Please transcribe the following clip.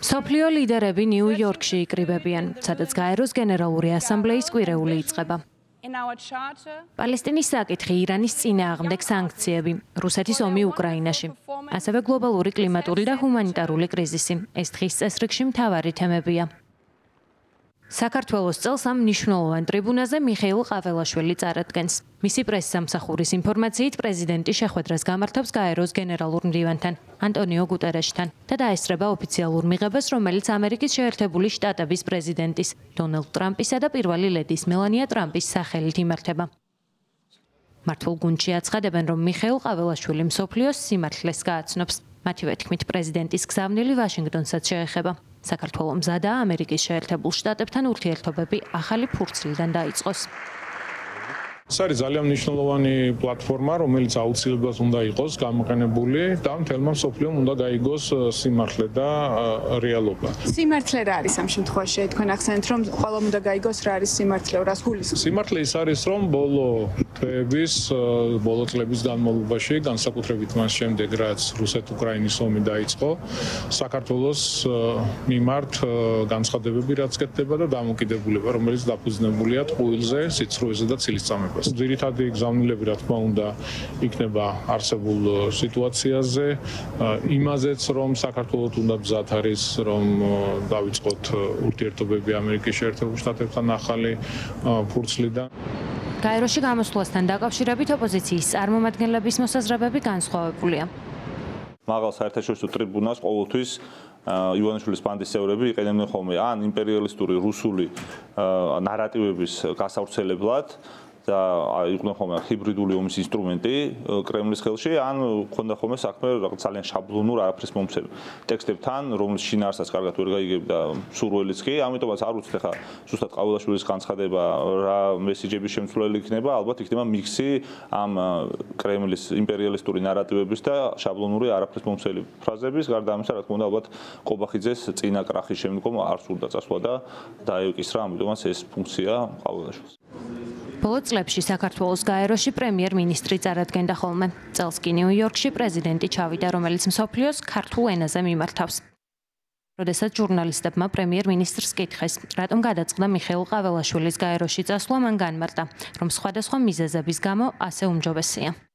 მსოფლიო ლიდერები ნიუ-იორკში იკრიბებიან, სადაც გაეროს გენერალური ასამბლეის კვირეული იწყება. პალესტინის საკითხი, ირანის წინააღმდეგ სანქციები, რუსეთის ომი უკრაინაში, ასევე გლობალური კლიმატური და ჰუმანიტარული კრიზისი. ეს დღის წესრიგში მთავარი თემებია. საქართველოს წელს ამ მნიშვნელოვან ტრიბუნაზე მიხეილ ყაველაშვილი წარადგენს. მისი პრესსამსახურის ინფორმაციით პრეზიდენტი შეხვედრას გამართავს გაეროს გენერალურ მდივანთან, ანტონიო გუტერეშთან და დაესწრება ოფიციალურ მიღებას, რომელიც ამერიკის შეერთებული შტატების პრეზიდენტის, დონალდ ტრამპისა და პირველი ლედის მელანია ტრამპის სახელით იმართება. მართულ გუნდში აცხადებენ, რომ მიხეილ ყაველაშვილი მსოფლიოს სიმართლეს გააცნობს. მათივე თქმით, პრეზიდენტის გზავნილი ვაშინგტონსაც შეეხება. საქართველოს მზადაა ამერიკის შეერთებულ შტატებთან ურთიერთობები ახალი ფურცლიდან დაიწყოს. ეს არის ძალიან მნიშვნელოვანი პლატფორმა, რომელიც აუცილებლად უნდა იყოს გამოყენებული და მთელმა მსოფლიომ უნდა გაიგოს სიმართლე და რეალობა. სიმართლე რა არის ამ შემთხვევაში? თქვენ ახსენეთ, რომ ყველამ უნდა გაიგოს რა არის სიმართლე, რას გულისხმობთ? სიმართლე ის არის, რომ ბოლო თვეების, ბოლო წლების განმავლობაში, განსაკუთრებით მას შემდეგ, რაც რუსეთ-უკრაინის ომი დაიწყო, საქართველოს მიმართ განცხადებები რაც კეთდება და დამოკიდებულება, რომელიც დაფუძნებულია ტყუილზე, სიცრუეზე და ცილისწამებაზე. ძირითადი გზავნილები, რა თქმა უნდა, იქნება არსებულ სიტუაციაზე, იმაზეც, რომ საქართველოს უნდა მზად არის, რომ დავიწყოთ ურთიერთობები ამერიკის შეერთებულ შტატებთან ახალი ფურცლიდან. გაეროში გამოსვლასთან დაკავშირებით ოპოზიციის წარმომადგენლების მოსაზრებები განსხვავებულია. მაღალ საერთაშორისო ტრიბუნას ყოველთვის ივანიშვილის ბანდის წევრები იყენებდნენ ხოლმე ან იმპერიალისტური რუსული ნარატივების გასავრცელებლად და იყვნენ ხოლმე ჰიბრიდული ომის ინსტრუმენტი კრემლის ხელში, ან ქონდა ხოლმე საქმე რაღაც ძალიან შაბლონურ არაფრის მომცემ ტექსტებთან, რომლის შინაარსაც კარგად ვერ გაიგებდა სურვილიც კი, ამიტომაც არ ვიცით ახლა ზუსტად ყაველაშვილის განცხადება რა მესიჯების შემცვლელი იქნება, ალბათ იქნება მიქსი ამ კრემლის იმპერიალისტური ნარატივების და შაბლონური არაფრის მომცემი ფრაზების, გარდა ამისა, რა თქმა უნდა, ალბათ ყობახიძეს წინა კრახის შემდგომ არ სურდა წასვლა და დაეუკისრა, ამიტომაც ეს ფუნქცია ყაველაშვილს. ბოლო წლებში საქართველოს გაეროში პრემიერ-მინისტრი წარადგენდა ხოლმე. წელს კი ნიუ-იორკში პრეზიდენტი ჩავიდა, რომელიც მსოფლიოს ქართულ ენაზე მიმართავს. როდესაც ჟურნალისტებმა პრემიერ-მინისტრს კითხეს, რატომ გადაწყდა მიხეილ ყაველაშვილის გაეროში წასვლა, მან განმარტა, რომ სხვადასხვა მიზეზების გამო ასე უმჯობესია.